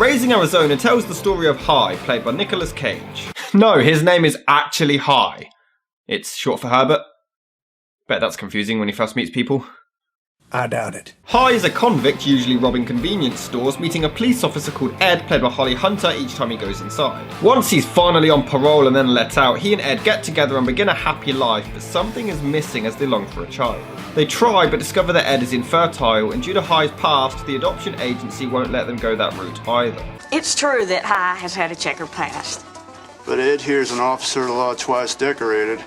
Raising Arizona tells the story of Hi, played by Nicolas Cage. No, his name is actually Hi. It's short for Herbert. Bet that's confusing when he first meets people. I doubt it. Hi is a convict, usually robbing convenience stores, meeting a police officer called Ed, played by Holly Hunter, each time he goes inside. Once he's finally on parole and then let out, he and Ed get together and begin a happy life, but something is missing as they long for a child. They try, but discover that Ed is infertile, and due to Hi's past, the adoption agency won't let them go that route either. It's true that Hi has had a checkered past. But Ed here's an officer of the law twice decorated.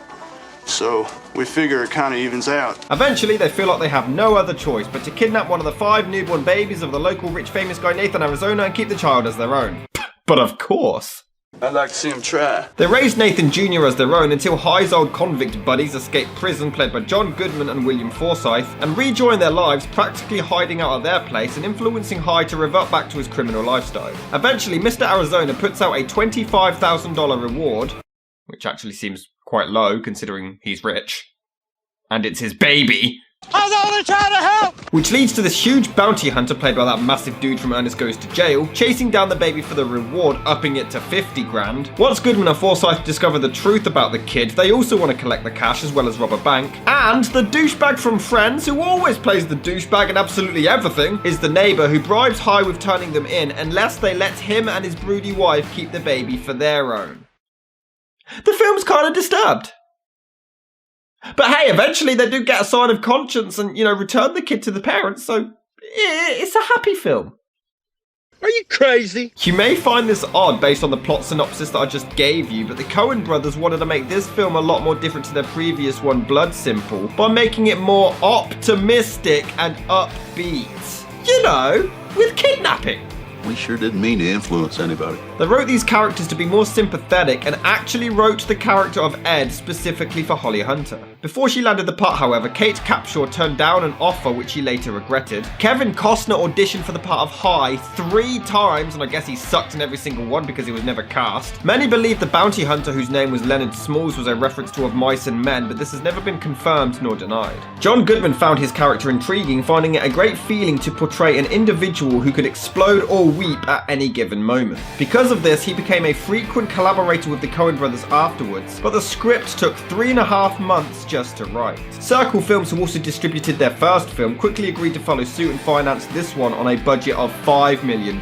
So, we figure it kinda evens out. Eventually, they feel like they have no other choice but to kidnap one of the 5 newborn babies of the local rich famous guy Nathan, Arizona, and keep the child as their own. But of course. I'd like to see him try. They raise Nathan Jr. as their own until Hi's old convict buddies escape prison, played by John Goodman and William Forsythe, and rejoin their lives, practically hiding out of their place and influencing Hi to revert back to his criminal lifestyle. Eventually, Mr. Arizona puts out a $25,000 reward, which actually seems quite low considering he's rich, and it's his baby. I was only trying to help! Which leads to this huge bounty hunter played by that massive dude from Ernest Goes to Jail, chasing down the baby for the reward, upping it to 50 grand. Once Goodman and Forsythe discover the truth about the kid, they also want to collect the cash as well as rob a bank. And the douchebag from Friends, who always plays the douchebag in absolutely everything, is the neighbour who bribes Hi with turning them in unless they let him and his broody wife keep the baby for their own. The film's kind of disturbed. But hey, eventually they do get a sign of conscience and, return the kid to the parents, so it's a happy film. Are you crazy? You may find this odd based on the plot synopsis that I just gave you, but the Coen brothers wanted to make this film a lot more different to their previous one, Blood Simple, by making it more optimistic and upbeat. With kidnapping. We sure didn't mean to influence anybody. They wrote these characters to be more sympathetic and actually wrote the character of Ed specifically for Holly Hunter. Before she landed the part, however, Kate Capshaw turned down an offer which she later regretted. Kevin Costner auditioned for the part of Hi 3 times, and I guess he sucked in every single one because he was never cast. Many believe the bounty hunter, whose name was Leonard Smalls, was a reference to Of Mice and Men, but this has never been confirmed nor denied. John Goodman found his character intriguing, finding it a great feeling to portray an individual who could explode or weep at any given moment. Because of this, he became a frequent collaborator with the Coen brothers afterwards, but the script took 3.5 months just to write. Circle Films, who also distributed their first film, quickly agreed to follow suit and finance this one on a budget of $5 million.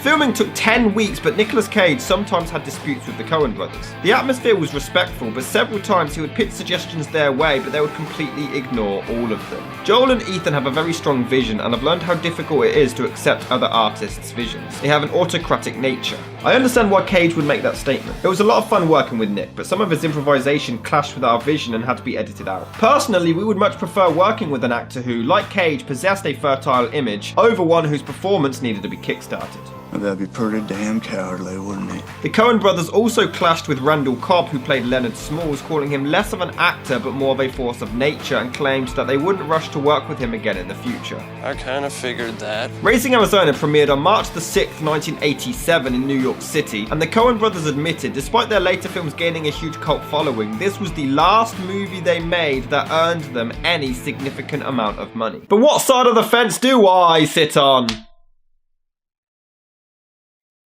Filming took 10 weeks, but Nicolas Cage sometimes had disputes with the Coen brothers. The atmosphere was respectful, but several times he would pitch suggestions their way, but they would completely ignore all of them. Joel and Ethan have a very strong vision, and I've learned how difficult it is to accept other artists' visions. They have an autocratic nature. I understand why Cage would make that statement. It was a lot of fun working with Nick, but some of his improvisation clashed with our vision and had to be edited out. Personally, we would much prefer working with an actor who, like Cage, possessed a fertile image over one whose performance needed to be kickstarted. That'd be pretty damn cowardly, wouldn't it? The Coen brothers also clashed with Randall Cobb, who played Leonard Smalls, calling him less of an actor but more of a force of nature, and claimed that they wouldn't rush to work with him again in the future. I kinda figured that. Raising Arizona premiered on March the 6th, 1987 in New York City, and the Coen brothers admitted, despite their later films gaining a huge cult following, this was the last movie they made that earned them any significant amount of money. But what side of the fence do I sit on?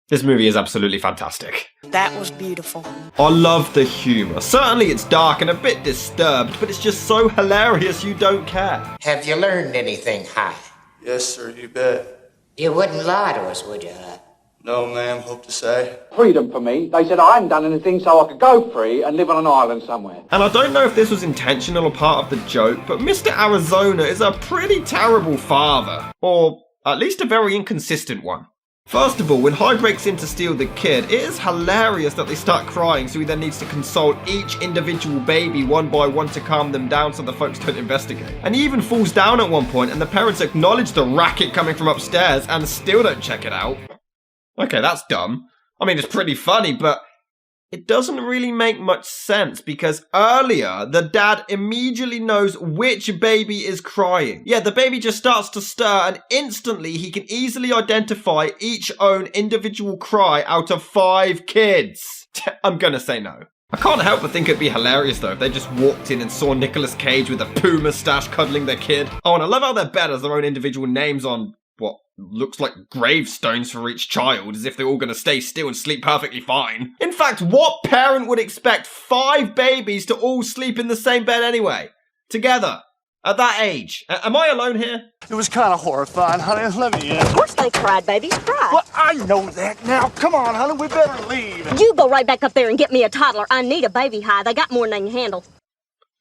This movie is absolutely fantastic. That was beautiful. I love the humour. Certainly it's dark and a bit disturbed, but it's just so hilarious you don't care. Have you learned anything, Hi? Yes, sir, you bet. You wouldn't lie to us, would you, Hi? No, ma'am, hope to say. Freedom for me. They said I hadn't done anything, so I could go free and live on an island somewhere. And I don't know if this was intentional or part of the joke, but Mr. Arizona is a pretty terrible father. Or at least a very inconsistent one. First of all, when Hi breaks in to steal the kid, it is hilarious that they start crying, so he then needs to console each individual baby one by one to calm them down so the folks don't investigate. And he even falls down at one point, and the parents acknowledge the racket coming from upstairs and still don't check it out. Okay, that's dumb. I mean, it's pretty funny, but it doesn't really make much sense because earlier, the dad immediately knows which baby is crying. Yeah, the baby just starts to stir and instantly he can easily identify each own individual cry out of 5 kids. I'm gonna say no. I can't help but think it'd be hilarious though if they just walked in and saw Nicolas Cage with a poo moustache cuddling their kid. Oh, and I love how their bed has their own individual names on, looks like gravestones for each child, as if they're all going to stay still and sleep perfectly fine. In fact, what parent would expect 5 babies to all sleep in the same bed anyway? Together. At that age. Am I alone here? It was kind of horrifying, honey. Let me in. Of course they cried, babies cried. Well, I know that now. Come on, honey. We better leave. You go right back up there and get me a toddler. I need a baby high. They got more than they can handle.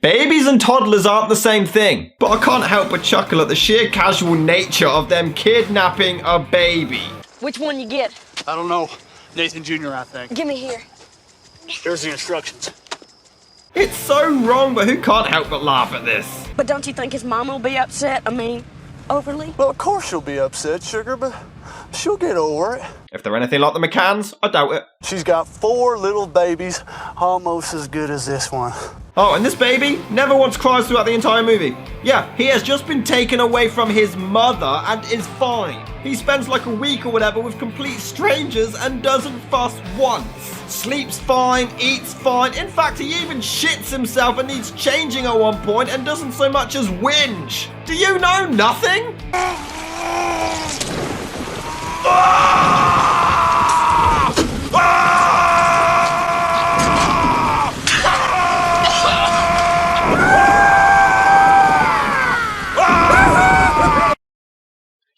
Babies and toddlers aren't the same thing, but I can't help but chuckle at the sheer casual nature of them kidnapping a baby. Which one you get? I don't know. Nathan Jr., I think. Give me here. Here's the instructions. It's so wrong, but who can't help but laugh at this? But don't you think his mom will be upset? I mean, overly? Well, of course she'll be upset, sugar, but she'll get over it. If they're anything like the McCanns, I doubt it. She's got 4 little babies, almost as good as this one. Oh, and this baby never once cries throughout the entire movie. Yeah, he has just been taken away from his mother and is fine. He spends like a week or whatever with complete strangers and doesn't fuss once. Sleeps fine, eats fine. In fact, he even shits himself and needs changing at one point and doesn't so much as whinge. Do you know nothing?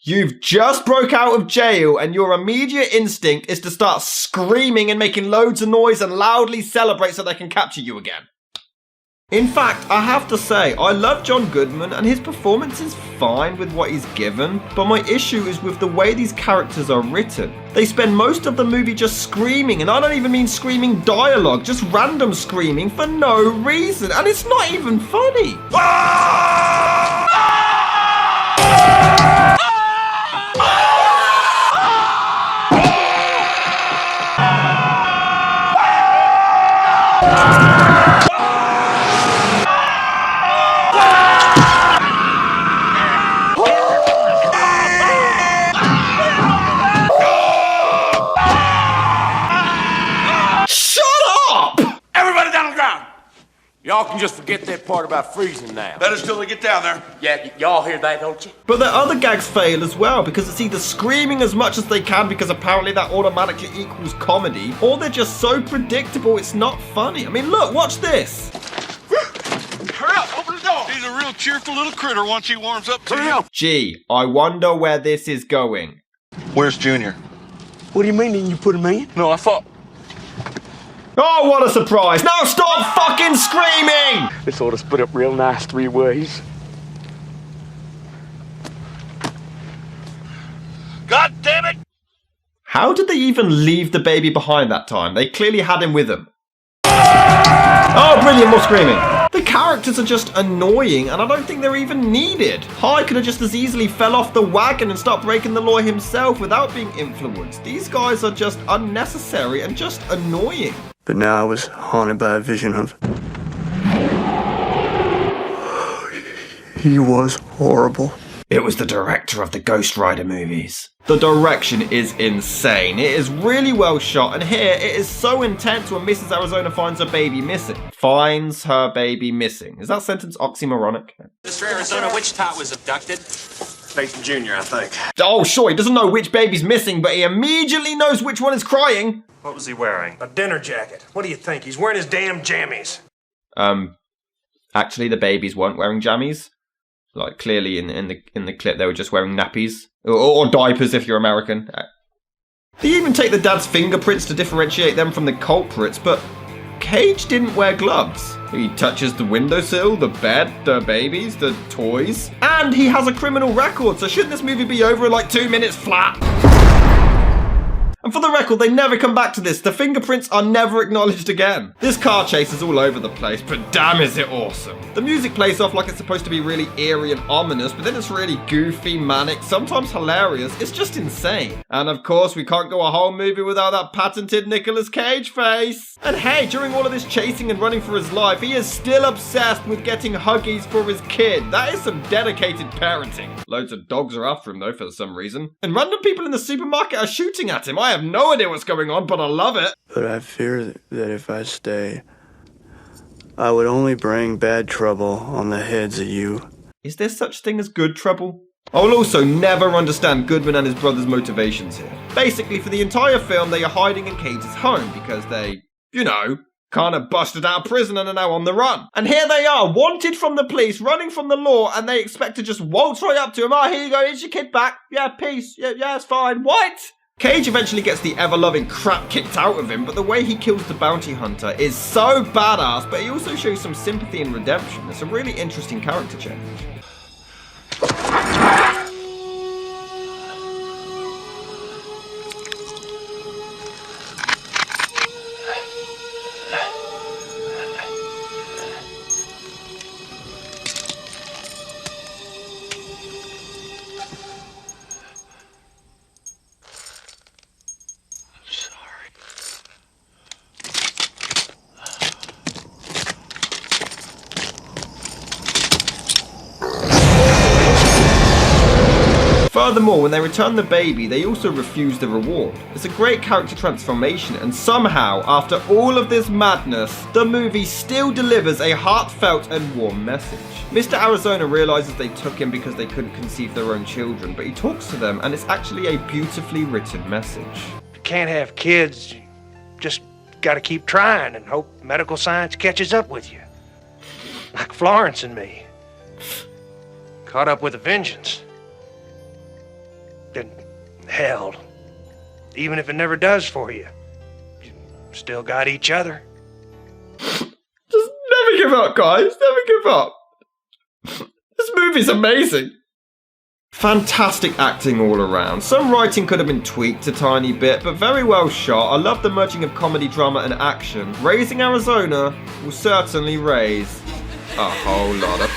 You've just broke out of jail and your immediate instinct is to start screaming and making loads of noise and loudly celebrate so they can capture you again. In fact, I have to say, I love John Goodman and his performance is fine with what he's given, but my issue is with the way these characters are written. They spend most of the movie just screaming, and I don't even mean screaming dialogue, just random screaming for no reason, and it's not even funny. Y'all can just forget that part about freezing now. Better still to get down there. Yeah, y'all hear that, don't you? But their other gags fail as well, because it's either screaming as much as they can because apparently that automatically equals comedy, or they're just so predictable it's not funny. I mean, look, watch this. Hurry up, open the door. He's a real cheerful little critter once he warms up to you. Gee, I wonder where this is going. Where's Junior? What do you mean, didn't you put him in? No, I thought... Oh, what a surprise. Now stop fucking screaming! This ought to split up real nice 3 ways. God damn it! How did they even leave the baby behind that time? They clearly had him with them. Oh, brilliant, more screaming. The characters are just annoying, and I don't think they're even needed. Hy could have just as easily fell off the wagon and start breaking the law himself without being influenced. These guys are just unnecessary and just annoying. But now I was haunted by a vision of... He was horrible. It was the director of the Ghost Rider movies. The direction is insane. It is really well shot, and here it is so intense when Mrs. Arizona finds her baby missing. Finds her baby missing. Is that sentence oxymoronic? Mr. Arizona, which tot was abducted? Nathan Jr., I think. Oh, sure, he doesn't know which baby's missing, but he immediately knows which one is crying. What was he wearing? A dinner jacket. What do you think? He's wearing his damn jammies. Actually, the babies weren't wearing jammies. Like, clearly in the clip, they were just wearing nappies. Or diapers, if you're American. They even take the dad's fingerprints to differentiate them from the culprits, but Cage didn't wear gloves. He touches the windowsill, the bed, the babies, the toys. And he has a criminal record, so shouldn't this movie be over in like 2 minutes flat? And for the record, they never come back to this. The fingerprints are never acknowledged again. This car chase is all over the place, but damn is it awesome. The music plays off like it's supposed to be really eerie and ominous, but then it's really goofy, manic, sometimes hilarious. It's just insane. And of course, we can't go a whole movie without that patented Nicolas Cage face. And hey, during all of this chasing and running for his life, he is still obsessed with getting huggies for his kid. That is some dedicated parenting. Loads of dogs are after him though for some reason. And random people in the supermarket are shooting at him. I have no idea what's going on, but I love it. But I fear that if I stay, I would only bring bad trouble on the heads of you. Is there such thing as good trouble? I'll also never understand Goodman and his brother's motivations here. Basically, for the entire film, they are hiding in Cage's home because they, you know, kind of busted out of prison and are now on the run. And here they are, wanted from the police, running from the law, and they expect to just waltz right up to him. Oh, here you go, here's your kid back. Yeah, peace. Yeah, it's fine. What? Cage eventually gets the ever-loving crap kicked out of him, but the way he kills the bounty hunter is so badass, but he also shows some sympathy and redemption. It's a really interesting character change. Furthermore, when they return the baby, they also refuse the reward. It's a great character transformation, and somehow, after all of this madness, the movie still delivers a heartfelt and warm message. Mr. Arizona realizes they took him because they couldn't conceive their own children, but he talks to them, and it's actually a beautifully written message. You can't have kids, you just gotta keep trying and hope medical science catches up with you. Like Florence and me. Caught up with a vengeance. Then, hell, even if it never does for you, you still got each other. Just never give up, guys. Never give up. This movie's amazing. Fantastic acting all around. Some writing could have been tweaked a tiny bit, but very well shot. I love the merging of comedy, drama, and action. Raising Arizona will certainly raise a whole lot of